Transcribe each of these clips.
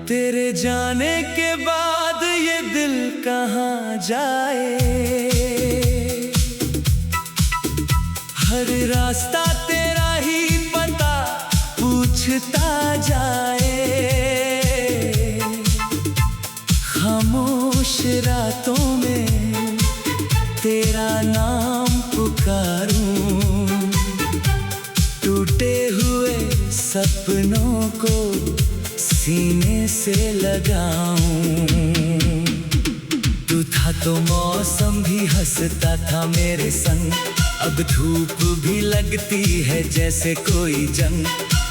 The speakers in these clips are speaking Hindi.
तेरे जाने के बाद ये दिल कहाँ जाए। हर रास्ता तेरा ही पता पूछता जाए। खामोश रातों में तेरा नाम पुकारूं, टूटे हुए सपनों को सीने से लगाऊं। तू था तो मौसम भी हंसता था मेरे संग, अब धूप भी लगती है जैसे कोई जंग।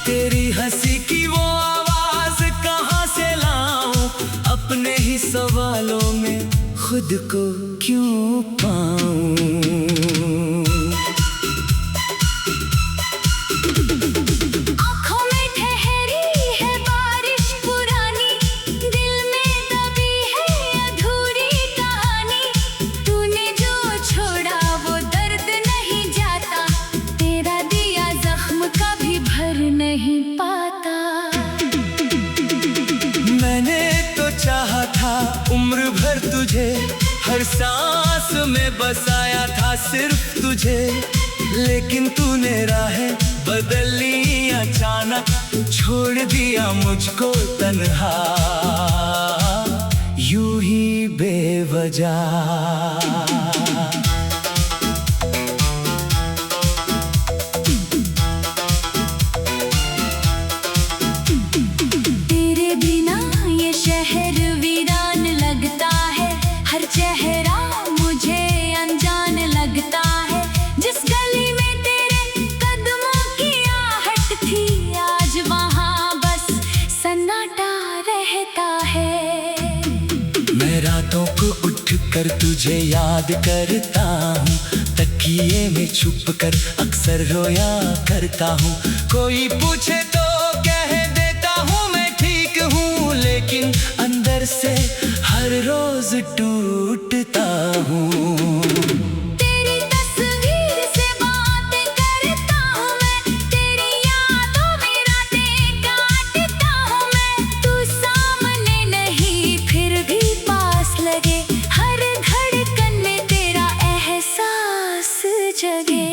तेरी हंसी की वो आवाज कहाँ से लाऊं, अपने ही सवालों में खुद को क्यों पाऊं। चाहा था उम्र भर तुझे, हर सांस में बसाया था सिर्फ तुझे, लेकिन तूने राहें बदल ली अचानक, छोड़ दिया मुझको तन्हा यूं ही बेवजह। चेहरा मुझे अनजान लगता है, जिस गली में तेरे कदमों की आहट थी, आज वहाँ बस सन्नाटा रहता है। मैं रातों को उठकर तुझे याद करता हूँ, तकिए में छुप कर अक्सर रोया करता हूँ। कोई पूछे तो कह देता हूँ मैं ठीक हूँ, लेकिन अंदर से हर रोज टूटता हूँ। तेरी तस्वीर से बातें करता हूँ मैं, तेरी यादों में रातें काटता हूँ मैं। तू सामने नहीं फिर भी पास लगे, हर धड़कन में तेरा एहसास जगे।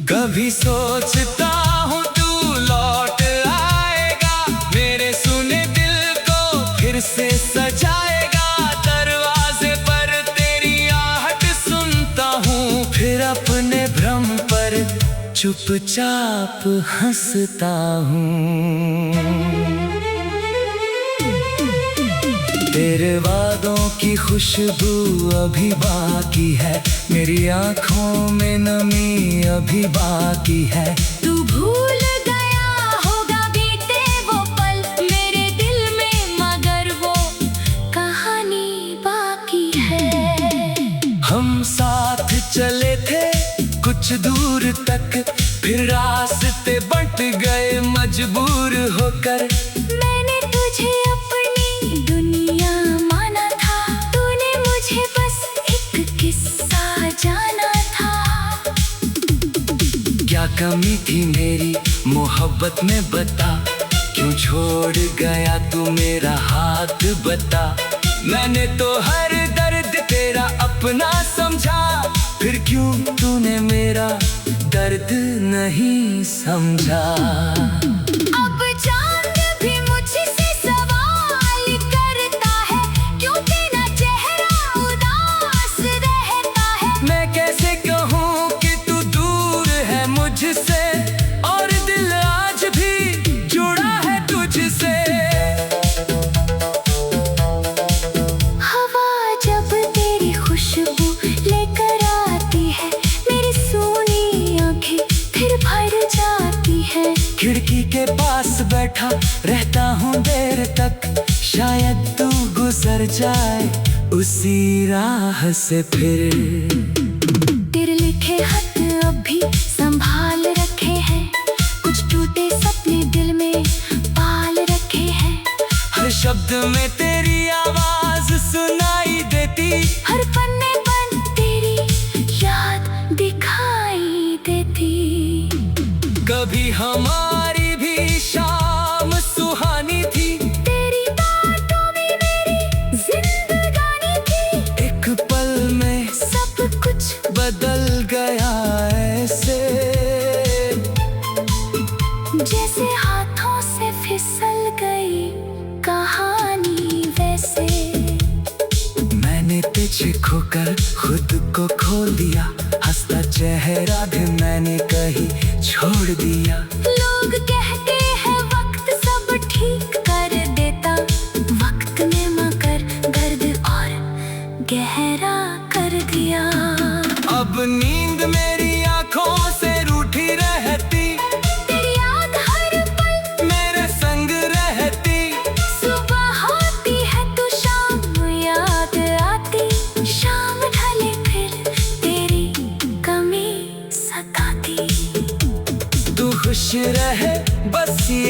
कभी सोचता हूँ तू लौट आएगा, मेरे सुने दिल को फिर से सजाएगा। दरवाजे पर तेरी आहट सुनता हूँ, फिर अपने भ्रम पर चुपचाप हंसता हूँ। तेरे वादों की खुशबू अभी बाकी है, मेरी आँखों में नमी अभी बाकी है। तू भूल गया होगा बीते वो पल मेरे दिल में, मगर वो कहानी बाकी है। हम साथ चले थे कुछ दूर तक, फिर रास्ते बंट गए मजबूर होकर। मैंने तुझे अपनी दुनिया माना था, तूने मुझे बस एक किस्सा जाना था। क्या कमी थी मेरी मोहब्बत में बता, क्यों छोड़ गया तू मेरा हाथ बता। मैंने तो हर दर्द तेरा अपना समझा, फिर क्यों तूने मेरा दर्द नहीं समझा। अब चांद भी मुझसे सवाल करता है, क्यों तेरा चेहरा उदास रहता है। मैं कैसे कहूँ कि तू दूर है मुझसे, और दिल आज भी जुड़ा है तुझसे। हवा जब तेरी खुशबू लेकर आती है, मेरी सूनी आंखें फिर भर जाती है। खिड़की के पास बैठा रहता हूँ देर तक, शायद तू गुजर जाए उसी राह से फिर। तेरे लिखे खत अभी संभाल रखे हैं, कुछ टूटे सपने दिल में पाल रखे हैं। हर शब्द में तेरी आवाज सुनाई देती, हर पन्ने पर तेरी याद दिखाई देती। कभी हमारी भी शाम सुहानी थी, तेरी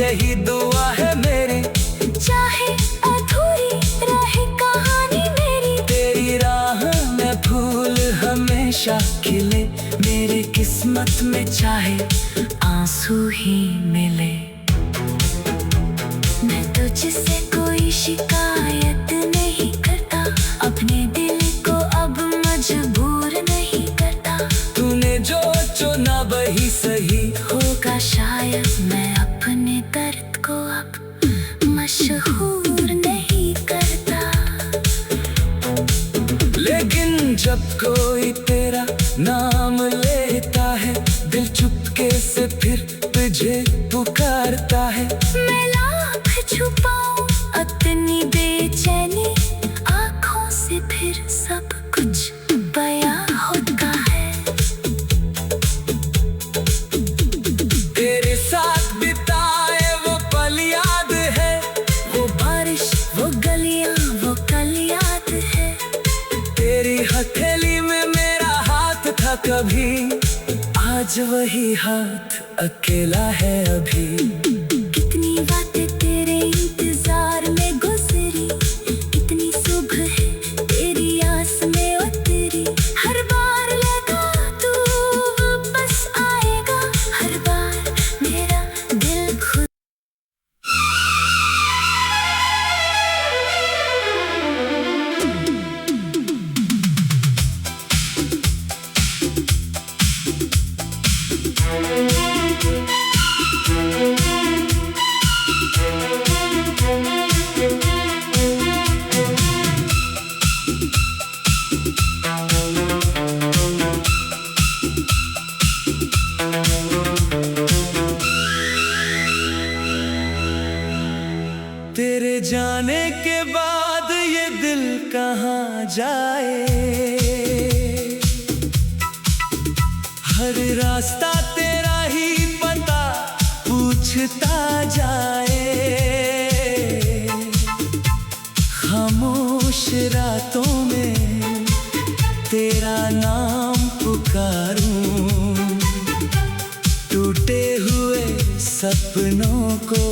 यही दुआ है मेरी, चाहे अधूरी रहे कहानी मेरी, तेरी राह में फूल हमेशा खिले, मेरी किस्मत में चाहे आंसू ही मिले। मैं तुझसे कोई शिकायत नहीं करता, अपने दिल को अब मजबूर नहीं करता। तूने जो चुना वही सही होगा शायद, मैं अपने दर्द को अब मशहूर नहीं करता। लेकिन जब कोई तेरा नाम लेता है, दिल चुपके से फिर तुझे पुकारता है। मैं लाख छुपाऊं अपनी बेचैनी, आँखों से फिर सब कुछ बयां होता है। तेरे साथ बिताए वो पल याद है, वो बारिश, वो गलियां, वो कल याद है। तेरी हथेली में मेरा हाथ था कभी, आज वही हाथ अकेला है अभी। कितनी बातें तेरे इंतजार में गुजरी, कितनी सुबह तेरी आस में उतरी। हर बार लगा तू वापस आएगा, हर बार मेरा दिल खुद। तेरे जाने के बाद ये दिल कहाँ जाए, हर रास्ता तेरा ही पता पूछता जाए। खामोश रातों में तेरा नाम पुकारूं, टूटे हुए सपनों को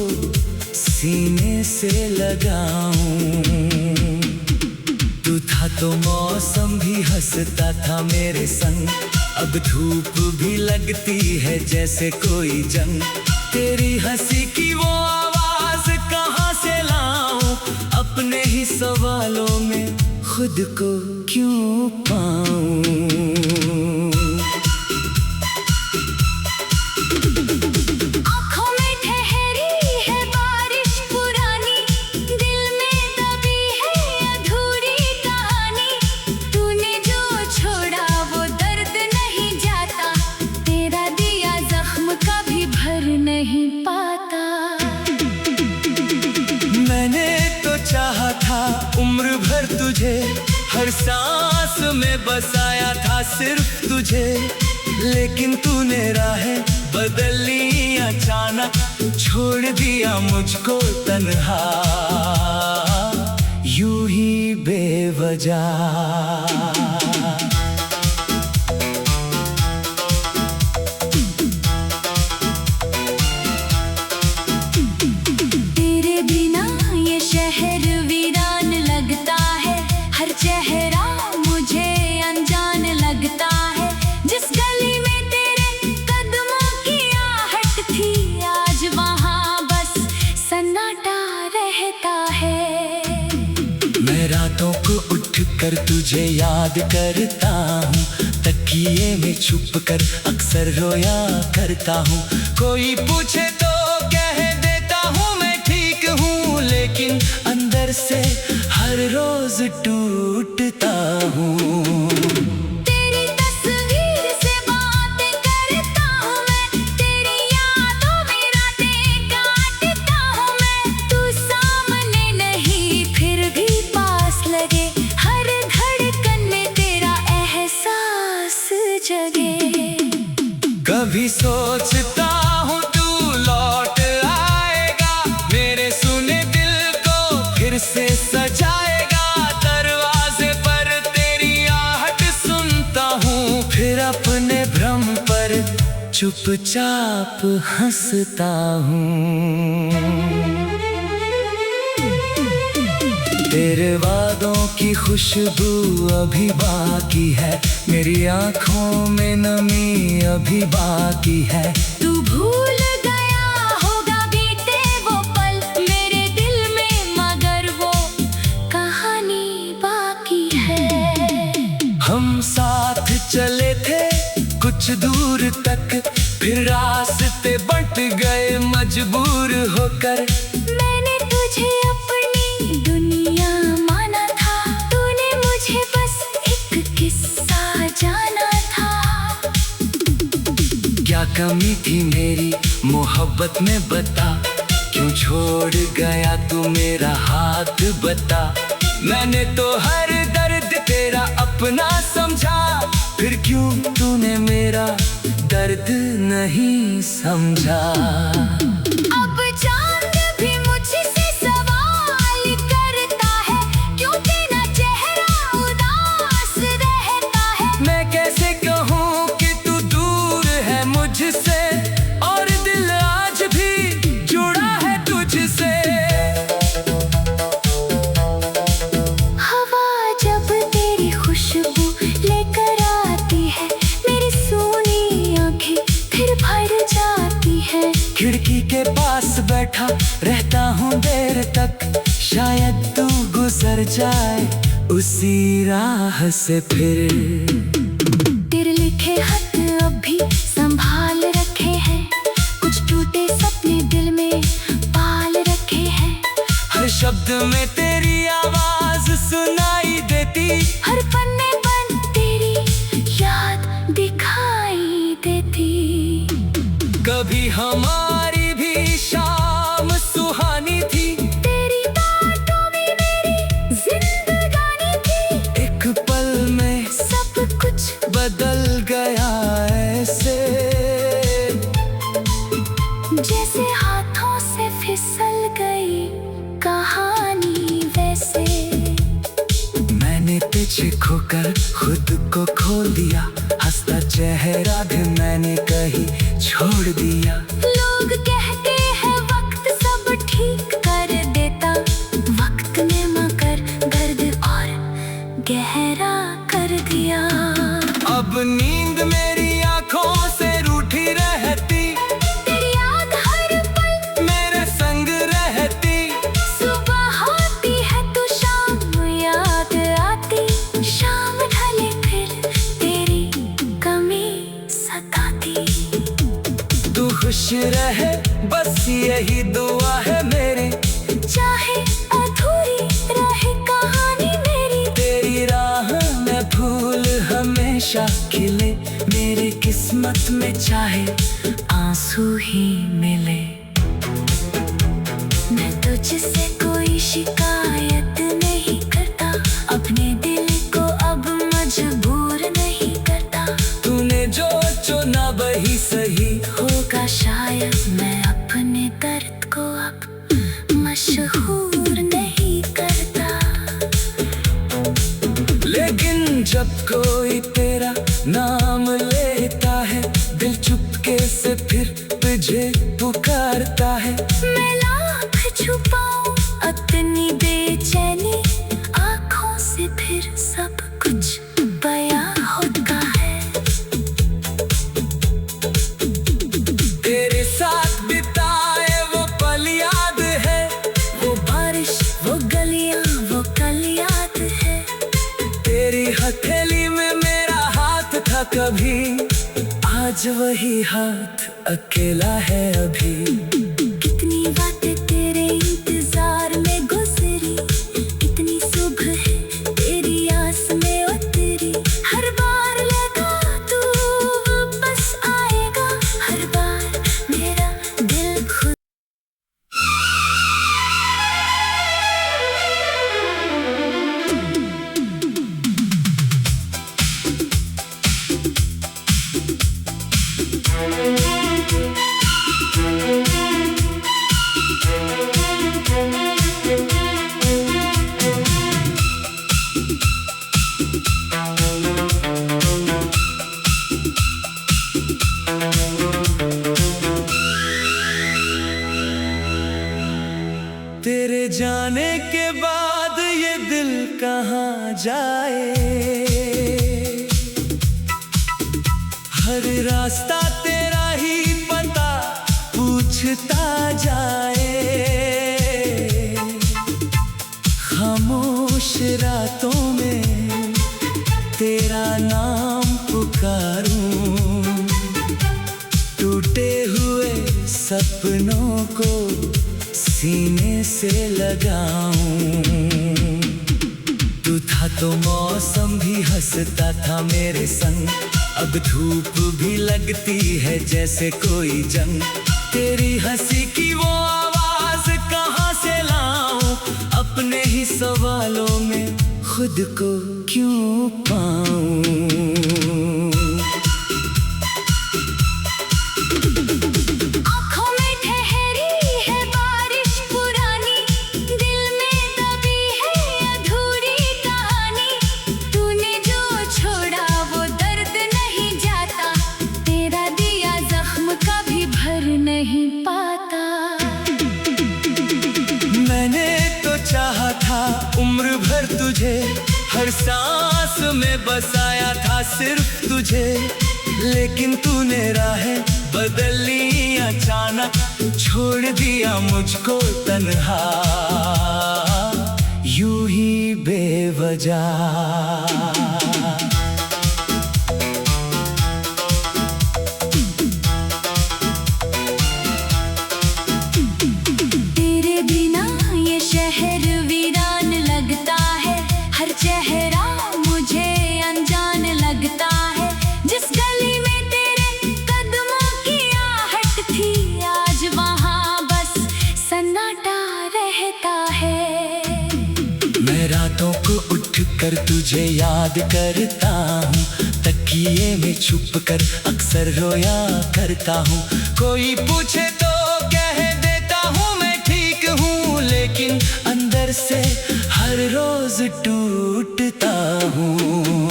सीने से लगाऊं। तू था तो मौसम भी हंसता था मेरे संग, अब धूप भी लगती है जैसे कोई जंग। तेरी हंसी की वो आवाज कहाँ से लाऊं, अपने ही सवालों में खुद को क्यों पाऊं। आँखों में ठहरी है बारिश पुरानी, दिल में दबी है अधूरी कहानी। तूने जो छोड़ा वो दर्द नहीं जाता, तेरा दिया जख्म कभी भर नहीं पाता। मैंने तो चाहा था उम्र भर तुझे, हर सांस में बसाया था सिर्फ तुझे। लेकिन तूने राहें बदल ली अचानक, छोड़ दिया मुझको तन्हा यूं ही बेवजह। तेरे बिना ये शहर वीरान लगता है, हर चेहरा मुझे अनजान लगता है। जिस गली में तेरे कदमों की आहट थी, आज वहाँ बस सन्नाटा रहता है। मैं रातों को उठ कर तुझे याद करता हूँ, तकिए में छुप कर अक्सर रोया करता हूँ। कोई पूछे तो कह देता हूँ मैं ठीक हूँ, लेकिन अंदर से हर रोज टूटता हूँ। तेरी तस्वीर से बातें करता हूँ मैं, तेरी यादों में रातें काटता हूँ मैं। तू सामने नहीं फिर भी पास लगे, हर धड़कन में तेरा एहसास जगे। कभी सोचता हूँ तू लौट आएगा, मेरे सुने दिल को फिर से सजाएगा। दरवाजे पर तेरी आहट सुनता हूँ, फिर अपने भ्रम पर चुप चुपचाप हंसता हूँ। तेरे वादों की खुशबू अभी बाकी है, मेरी आंखों में नमी अभी बाकी है। तू भूल गया होगा बीते वो पल मेरे दिल में, मगर वो कहानी बाकी है। हम साथ चले थे कुछ दूर तक, फिर रास्ते बंट गए मजबूर होकर। मैंने तुझे अपनी दुनिया माना था, तूने मुझे बस एक किस्सा जाना था। क्या कमी थी मेरी मोहब्बत में बता, क्यों छोड़ गया तू मेरा हाथ बता। मैंने तो हर दर्द तेरा अपना समझा, फिर क्यों तूने मेरा दर्द नहीं समझा। अब चांद भी मुझसे सवाल करता है, क्यों तेरा चेहरा उदास रहता है। मैं कैसे कहूँ कि तू दूर है मुझसे, और दिल आज भी जुड़ा है तुझसे। हवा जब तेरी खुशबू लेकर आती है, मेरी सूनी आंखें फिर भर जाती है। खिड़की के पास बैठा रहता हूँ देर तक, शायद तू गुजर जाए उसी राह से फिर। तेरे लिखे खत अभी संभाल रखे हैं, कुछ टूटे सपने दिल में पाल रखे हैं। हर शब्द में तेरी आवाज सुनाई देती, हर पन्ने पर तेरी याद दिखाई देती। कभी हमारी भी शाम सुहानी थी, तेरी बातों में मेरी जिंदगानी थी। एक पल में सब कुछ बदल गया ऐसे, जैसे हाथों से फिसल गई कहानी वैसे। मैंने पीछे खोकर खुद को खो दिया, हंसता चेहरा भी मैंने कहीं छोड़ दिया। लोग कहते हैं वक्त सब ठीक कर देता, वक्त ने मगर दर्द और गहरा कर दिया। अब नींद मेरी आंखों से रूठी रहती, तेरी याद हर पल मेरे संग रहती। सुबह होती है तो शाम याद आती, शाम ढले फिर तेरी कमी सताती। तू खुश रहे बस यही दुआ है मेरे, चाहे अधूरी रहे कहानी मेरी। तेरी राह में फूल हमेशा खिले, मेरी किस्मत में चाहे आंसू ही मिले। मैं तुझसे कोई शिकायत नहीं करता, अपने दिल को अब मजबूर नहीं करता। तूने जो चुना वही सही होगा शायद, मैं अपने दर्द को अब मशहूर नहीं करता। लेकिन जब कोई तेरा नाम लेता है, दिल चुपके से फिर तुझे पुकारता है। मैं लाख छुपाऊं अपनी बेचैनी, आँखों से फिर सब कुछ बयां होता है। तेरे साथ बिताए वो पल याद है, वो बारिश वो गलियां वो कल याद है। तेरी हथेली में मेरा हाथ था कभी, आज वही हाथ अकेला है अभी। कितनी बातें तेरे इंतजार में गुजरी, कितनी सुबह तेरी आस में उतरी। हर बार लगा तू वापस आएगा, हर बार मेरा दिल खुद। तेरे जाने के बाद ये दिल कहाँ जाए, हर रास्ता तेरा ही पता पूछता जाए। खामोश रातों में तेरा नाम पुकारूं, टूटे हुए सपनों को सीने से लगाऊं। तू था तो मौसम भी हंसता था मेरे संग, अब धूप भी लगती है जैसे कोई जंग। तेरी हंसी की वो आवाज कहाँ से लाऊं, अपने ही सवालों में खुद को क्यों पाऊं। उम्र भर तुझे हर सांस में बसाया था सिर्फ तुझे, लेकिन तूने राहें बदल ली अचानक, छोड़ दिया मुझको तन्हा यूं ही बेवजह। चेहरा मुझे अनजान लगता है, जिस गली में तेरे कदमों की आहट थी, आज वहाँ बस सन्नाटा रहता है। मैं रातों को उठकर तुझे याद करता हूँ, तकिए में छुप कर अक्सर रोया करता हूँ। कोई पूछे तो कह देता हूँ मैं ठीक हूँ, लेकिन अंदर से हर रोज टूटता हूँ।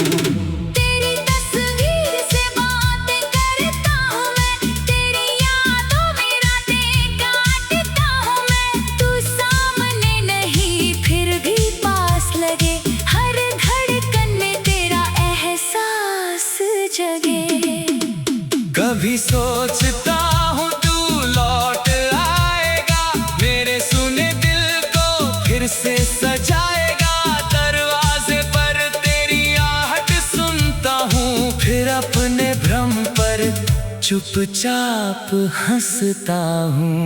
तेरी तस्वीर से बातें करता हूँ मैं, तेरी यादों में रातें काटता हूँ मैं। तू सामने नहीं फिर भी पास लगे, हर धड़कन में तेरा एहसास जगे। कभी सोचता हूँ तू लौट आएगा, मेरे सुने दिल को फिर से सजाएगा। दरवाजे पर तेरी आहट सुनता हूँ, फिर अपने भ्रम पर चुपचाप हंसता हूँ।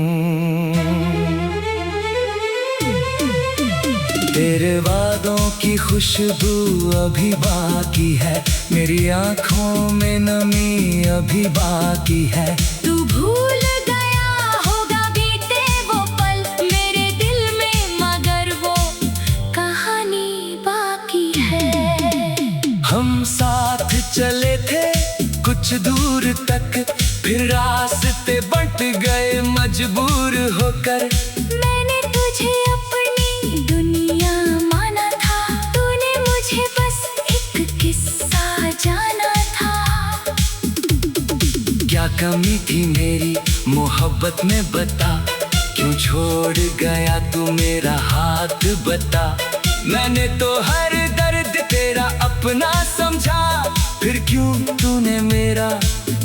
तेरे वादों की खुशबू अभी बाकी है, मेरी आँखों में नमी अभी बाकी है। तू भूल गया होगा बीते वो पल मेरे दिल में, मगर वो कहानी बाकी है। हम साथ चले थे कुछ दूर तक, फिर रास्ते बंट गए मजबूर होकर। मैंने तुझे अपनी दुनिया माना था, तूने मुझे बस एक किस्सा जाना था। क्या कमी थी मेरी मोहब्बत में बता, क्यों छोड़ गया तू मेरा हाथ बता। मैंने तो हर दर्द तेरा अपना समझा, फिर क्यों तूने मेरा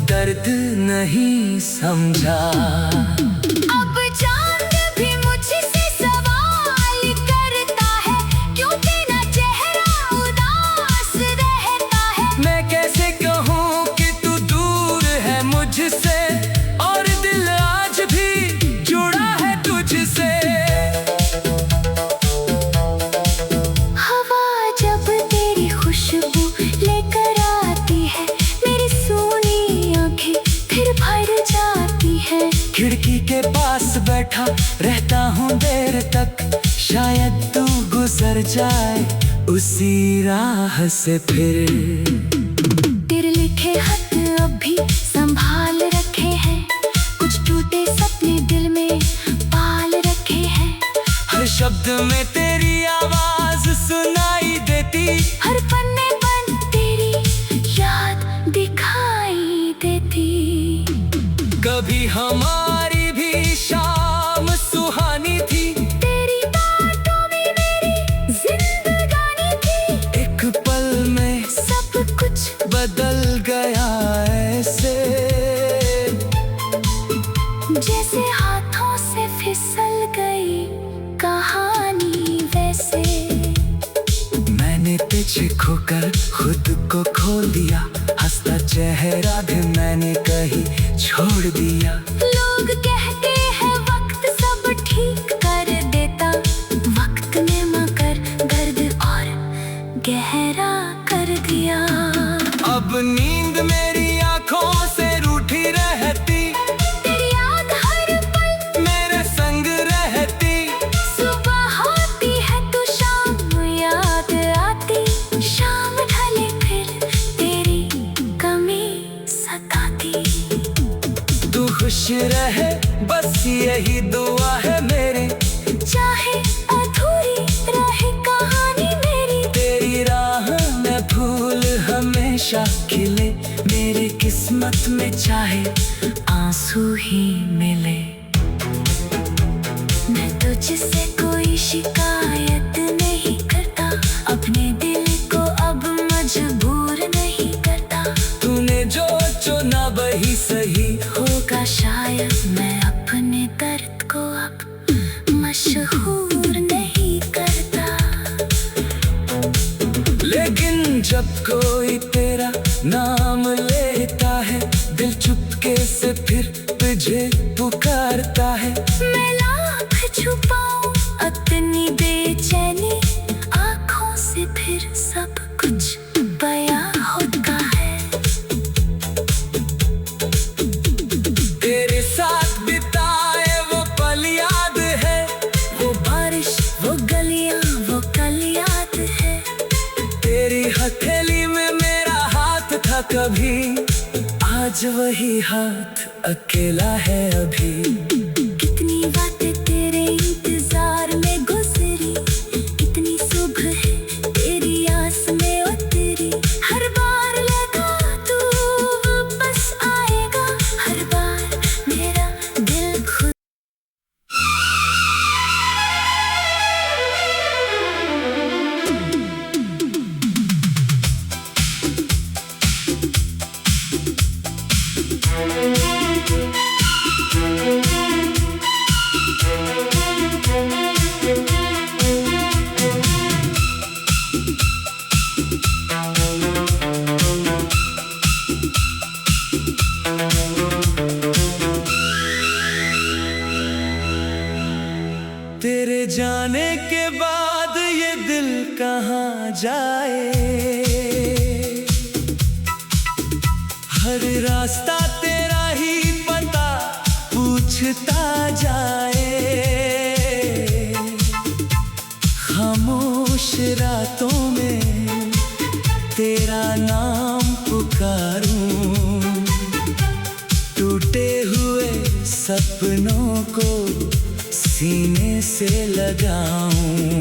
दर्द नहीं समझा। अब चांद भी मुझसे सवाल करता है, क्यों तेरा चेहरा उदास रहता है। मैं कैसे कहूँ कि तू दूर है मुझसे, और दिल आज भी जुड़ा है तुझसे। हवा जब तेरी खुशबू लेकर आती है, मेरी सूनी आंखें फिर भर जाती है। खिड़की के पास बैठा रहता हूँ देर तक, शायद तू गुजर जाए उसी राह से फिर। तेरे लिखे खत अभी संभाल रखे हैं, कुछ टूटे सपने दिल में पाल रखे हैं। हर शब्द में तेरी आवाज सुनाई देती, हर पन्ने पर तेरी याद दिखाई देती। कभी हमारी भी शाम सुहानी थी, तेरी मेरा भी मैंने कहीं छोड़ दिया। लोग कहते हैं वक्त सब ठीक कर देता, वक्त ने मगर दर्द और गहरा कर दिया। अब नींद मेरी आंखों से रूठी रहती, तेरी याद हर पल मेरे संग रहती। सुबह होती है तो शाम याद आती, शाम ढले फिर तेरी कमी सताती। तू खुश रहे बस यही दुआ है मेरी, चाहे अधूरी रहे कहानी मेरी। तेरी राह में फूल हमेशा खिले, मेरी किस्मत में चाहे आंसू ही मिले। मैं तुझसे कोई शिकायत नहीं करता, अपने दिल को अब मजबूर नहीं करता। तूने जो चुना वही सही होगा शायद, मैं अपने दर्द को अब मशहूर नहीं करता। लेकिन जब कोई तेरा नाम लेता है, दिल चुपके से फिर तुझे पुकारता है। मैं लाख छुपाऊं अपनी बेचैनी, आँखों से फिर सब कुछ बयां होता है। तेरे साथ बिताए वो पल याद है, वो बारिश वो गलियां वो कल याद है। तेरी हथेली में मेरा हाथ था कभी, आज वही हाथ अकेला है अभी। कितनी बातें तेरे इंतजार में गुजरी, कितनी सुबह तेरी आस में उतरी। हर बार लगा तू वापस आएगा, हर बार मेरा दिल खुद। तेरे जाने के बाद ये दिल कहाँ जाए, हर रास्ता तेरा ही पता पूछता जाए। खामोश रातों में तेरा नाम पुकारूं, टूटे हुए सपनों को सीने से लगाऊं।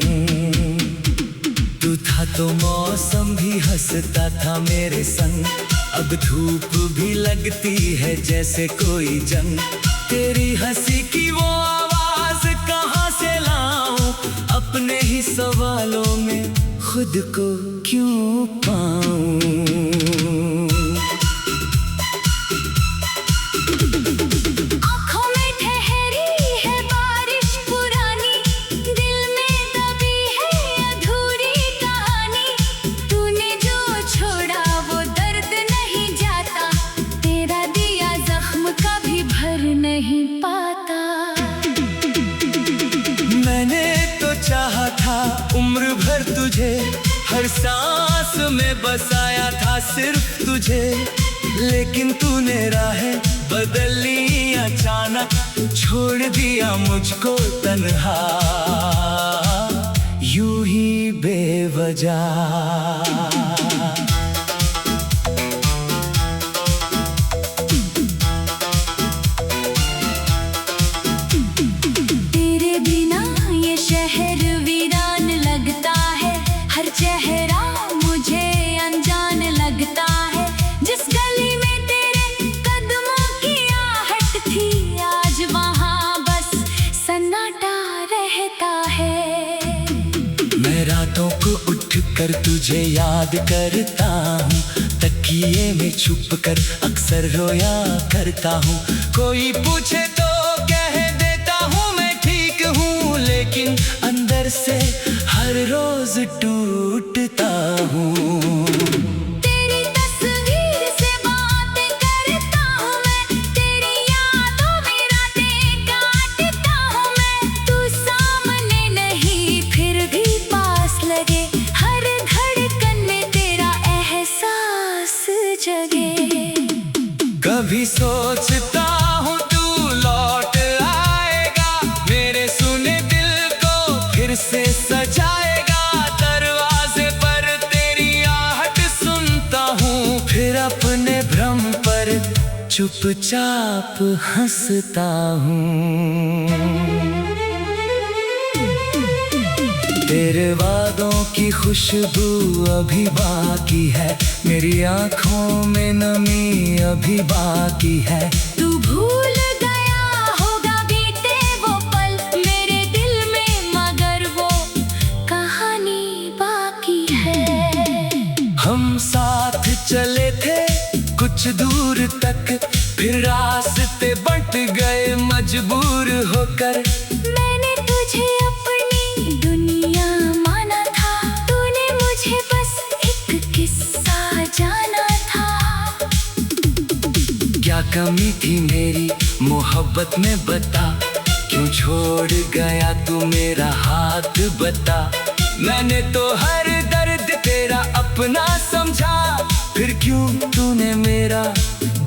तू था तो मौसम भी हंसता था मेरे संग, अब धूप भी लगती है जैसे कोई जंग। तेरी हंसी की वो आवाज कहाँ से लाऊं, अपने ही सवालों में खुद को क्यों पाऊं। आँखों में ठहरी है बारिश पुरानी, दिल में दबी है अधूरी कहानी। तूने जो छोड़ा वो दर्द नहीं जाता, तेरा दिया जख्म कभी भर नहीं पाता। मैंने तो चाहा था उम्र भर तुझे, हर सांस में बसाया था सिर्फ तुझे। लेकिन तूने राहें बदल ली अचानक, छोड़ दिया मुझको तन्हा यूं ही बेवजह। तेरे बिना ये शहर वीरान लगता है, हर चेहरा मुझे अनजान लगता है। जिस गली में तेरे कदमों की आहट थी, आज वहाँ बस सन्नाटा रहता है। मैं रातों को उठ कर तुझे याद करता हूँ, तकिए में छुप कर अक्सर रोया करता हूँ। कोई पूछे तो कह देता हूँ मैं ठीक हूँ, लेकिन अंदर से हर रोज टूटता हूँ। तेरी तस्वीर से बातें कभी सोचता हूँ तू लौट आएगा, मेरे सुने दिल को फिर से सजाएगा। दरवाजे पर तेरी आहट सुनता हूँ, फिर अपने भ्रम पर चुपचाप हंसता हूँ। तेरे वादों की खुशबू अभी बाकी है, मेरी आंखों में नमी अभी बाकी है। तू भूल गया होगा बीते वो पल मेरे दिल में, मगर वो कहानी बाकी है। हम साथ चले थे कुछ दूर तक, फिर रास्ते बंट गए मजबूर होकर। मैंने तुझे अपनी दुनिया माना था, तूने मुझे बस एक किस्सा जाना था। क्या कमी थी मेरी मोहब्बत में बता, क्यों छोड़ गया तू मेरा हाथ बता। मैंने तो हर दर्द तेरा अपना समझा, फिर क्यों तूने मेरा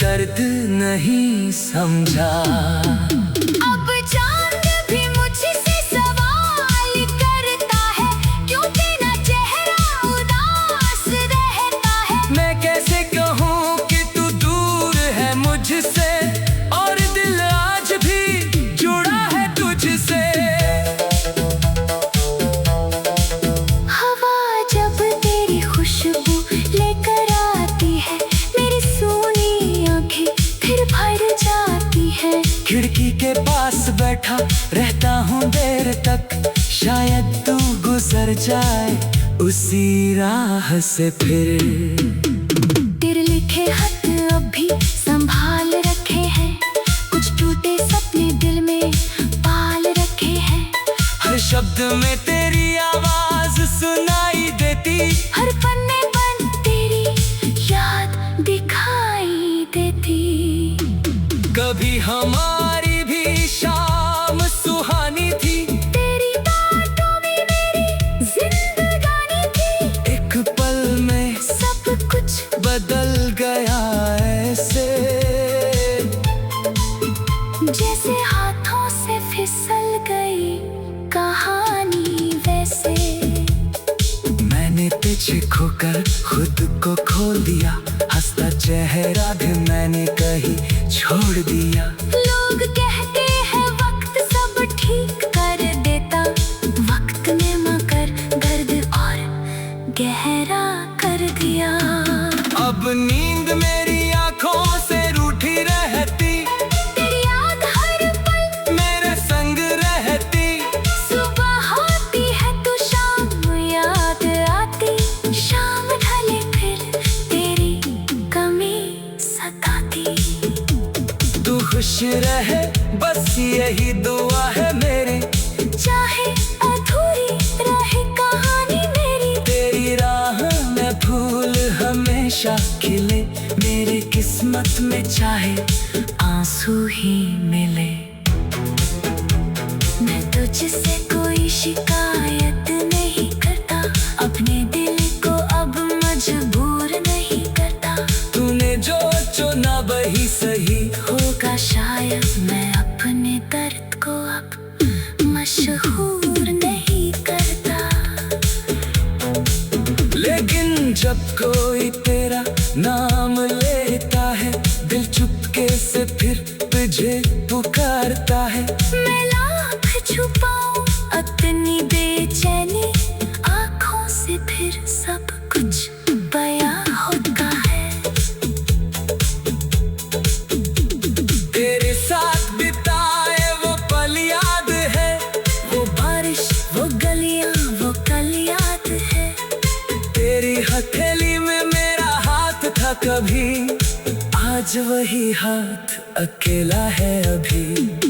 दर्द नहीं समझा। अब चांद भी मुझसे सवाल करता है, क्यों तेरा चेहरा उदास रहता है। मैं कैसे कहूँ कि तू दूर है मुझसे, और दिल आज भी जुड़ा है तुझसे। हवा जब तेरी खुशबू लेकर आती है, मेरी सूनी आंखें फिर भर जाती है। खिड़की के पास बैठा रहता हूँ देर तक, शायद तू गुजर जाए उसी राह से फिर। तेरे लिखे खत अभी संभाल रखे हैं, कुछ टूटे सपने दिल में पाल रखे हैं। हर शब्द में तेरी आवाज सुनाई देती, हर पन्ने पर तेरी याद दिखाई देती। कभी हमारी भी शाम सुहानी थी, तेरी बातों में मेरी जिंदगानी थी। एक पल में सब कुछ बदल गया ऐसे, जैसे हाथों से फिसल गई कहानी वैसे। मैंने पीछे खोकर खुद को खोल दिया, हंसता चेहरा भी मैंने कहीं छोड़ दिया। लोग कहते हैं वक्त सब ठीक कर देता, वक्त ने मगर दर्द और गहरा कर दिया। अब नींद मेरी आंखों से रूठी रहती, तेरी याद हर पल मेरे संग रहती। सुबह होती है तो शाम याद आती, शाम ढले फिर तेरी कमी सताती। तू खुश रहे बस यही दुआ है मेरी, चाहे अधूरी रहे कहानी मेरी। तेरी राह में फूल हमेशा खिले, मेरी किस्मत में चाहे आंसू ही मिले। मैं तुझसे कोई शिकायत नहीं करता, अपने दिल को अब मजबूर नहीं करता। तूने जो चुना वही सही होगा शायद, मैं अपने दर्द को अब मशहूर नहीं करता। लेकिन जब कोई तेरा नाम लेता है, दिल चुपके से फिर तुझे पुकारता है। मैं लाख छुपाऊं अपनी बेचैनी, आँखों से फिर सब कुछ बयां होता है। तेरे साथ बिताए वो पल याद है, वो बारिश वो गलियां वो कल याद है। तेरी हथेली में मेरा हाथ था कभी, आज वही हाथ अकेला है अभी।